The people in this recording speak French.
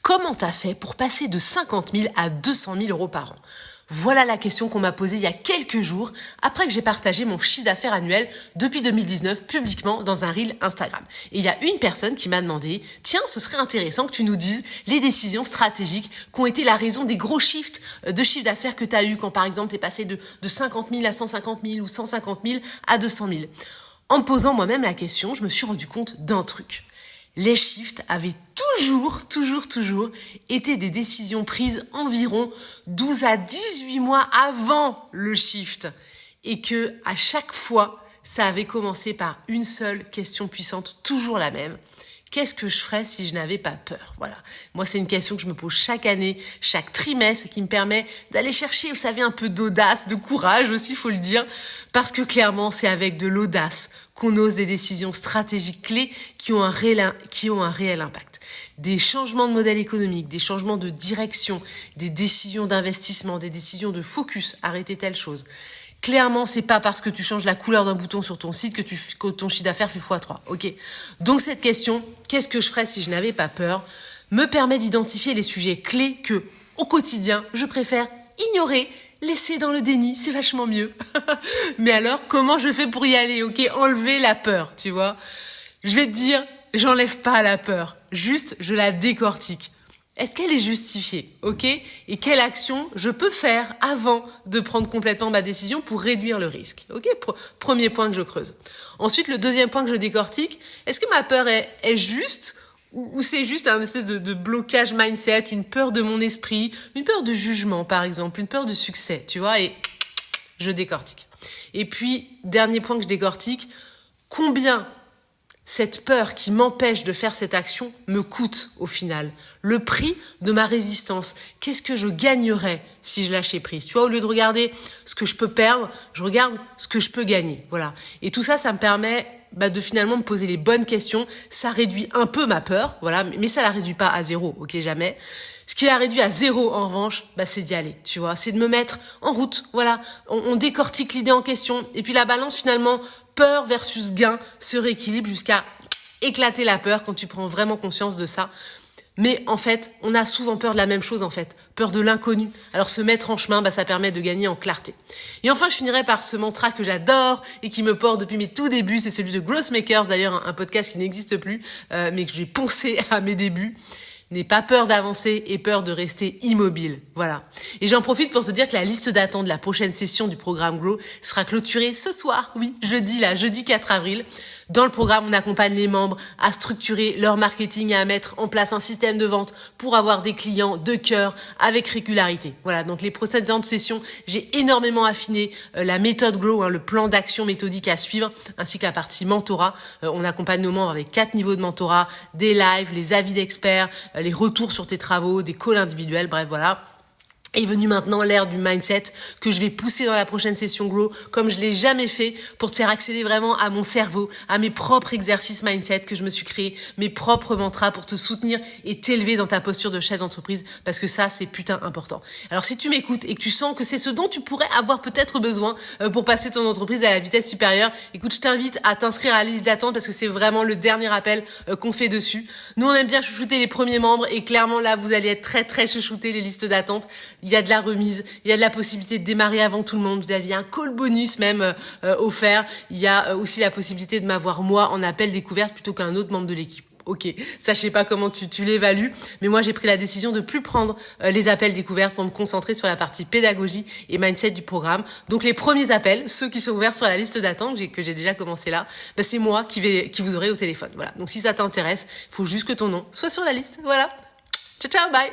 Comment t'as fait pour passer de 50 000 à 200 000 euros par an? Voilà la question qu'on m'a posée il y a quelques jours après que j'ai partagé mon chiffre d'affaires annuel depuis 2019 publiquement dans un reel Instagram. Et il y a une personne qui m'a demandé « Tiens, ce serait intéressant que tu nous dises les décisions stratégiques qui ont été la raison des gros shifts de chiffre d'affaires que tu as eu quand par exemple tu es passé de 50 000 à 150 000 ou 150 000 à 200 000. » En me posant moi-même la question, je me suis rendu compte d'un truc. Les shifts avaient toujours été des décisions prises environ 12 à 18 mois avant le shift. Et que à chaque fois, ça avait commencé par une seule question puissante, toujours la même. Qu'est-ce que je ferais si je n'avais pas peur? Voilà. Moi, c'est une question que je me pose chaque année, chaque trimestre, qui me permet d'aller chercher, vous savez, un peu d'audace, de courage aussi, faut le dire, parce que clairement, c'est avec de l'audace qu'on ose des décisions stratégiques clés qui ont un réel impact. Des changements de modèle économique, des changements de direction, des décisions d'investissement, des décisions de focus, arrêter telle chose. Clairement, c'est pas parce que tu changes la couleur d'un bouton sur ton site que ton chiffre d'affaires fait x3, ok? Donc cette question, qu'est-ce que je ferais si je n'avais pas peur, me permet d'identifier les sujets clés que, au quotidien, je préfère ignorer, laisser dans le déni, c'est vachement mieux. Mais alors, comment je fais pour y aller, ok? Enlever la peur, tu vois? Je vais te dire, j'enlève pas la peur, juste je la décortique. Est-ce qu'elle est justifiée, ok? Et quelle action je peux faire avant de prendre complètement ma décision pour réduire le risque, ok? Premier point que je creuse. Ensuite, le deuxième point que je décortique, est-ce que ma peur est juste ou c'est juste un espèce de blocage mindset, une peur de mon esprit, une peur de jugement par exemple, une peur de succès, tu vois? Et je décortique. Et puis, dernier point que je décortique, combien cette peur qui m'empêche de faire cette action me coûte au final. Le prix de ma résistance. Qu'est-ce que je gagnerais si je lâchais prise? Tu vois, au lieu de regarder ce que je peux perdre, je regarde ce que je peux gagner. Voilà. Et tout ça, ça me permet de finalement me poser les bonnes questions. Ça réduit un peu ma peur, voilà, mais ça la réduit pas à zéro, ok, jamais. Ce qui la réduit à zéro, en revanche, c'est d'y aller, tu vois. C'est de me mettre en route, voilà. On décortique l'idée en question. Et puis la balance, finalement, peur versus gain se rééquilibre jusqu'à éclater la peur quand tu prends vraiment conscience de ça. Mais en fait, on a souvent peur de la même chose en fait, peur de l'inconnu. Alors se mettre en chemin, ça permet de gagner en clarté. Et enfin, je finirai par ce mantra que j'adore et qui me porte depuis mes tout débuts, c'est celui de Growth Makers, d'ailleurs un podcast qui n'existe plus, mais que j'ai poncé à mes débuts. N'aie pas peur d'avancer et peur de rester immobile. Voilà. Et j'en profite pour te dire que la liste d'attente de la prochaine session du programme Grow sera clôturée ce soir, oui, jeudi 4 avril. Dans le programme, on accompagne les membres à structurer leur marketing et à mettre en place un système de vente pour avoir des clients de cœur avec régularité. Voilà, donc les précédentes sessions, j'ai énormément affiné la méthode Grow, le plan d'action méthodique à suivre, ainsi que la partie mentorat. On accompagne nos membres avec 4 niveaux de mentorat, des lives, les avis d'experts, les retours sur tes travaux, des calls individuels, bref, voilà. Est venu maintenant l'ère du mindset que je vais pousser dans la prochaine session Grow comme je l'ai jamais fait pour te faire accéder vraiment à mon cerveau, à mes propres exercices mindset que je me suis créé, mes propres mantras pour te soutenir et t'élever dans ta posture de chef d'entreprise parce que ça, c'est putain important. Alors si tu m'écoutes et que tu sens que c'est ce dont tu pourrais avoir peut-être besoin pour passer ton entreprise à la vitesse supérieure, écoute, je t'invite à t'inscrire à la liste d'attente parce que c'est vraiment le dernier appel qu'on fait dessus. Nous, on aime bien chouchouter les premiers membres et clairement là, vous allez être très très chouchoutés les listes d'attente. Il y a de la remise, il y a de la possibilité de démarrer avant tout le monde, vous aviez un call bonus même offert, il y a aussi la possibilité de m'avoir moi en appel découverte plutôt qu'un autre membre de l'équipe. Ok, ça je sais pas comment tu l'évalues, mais moi j'ai pris la décision de plus prendre les appels découvertes pour me concentrer sur la partie pédagogie et mindset du programme. Donc les premiers appels, ceux qui sont ouverts sur la liste d'attente que j'ai déjà commencé là, c'est moi qui vous aurez au téléphone. Voilà. Donc si ça t'intéresse, il faut juste que ton nom soit sur la liste. Voilà. Ciao ciao, bye.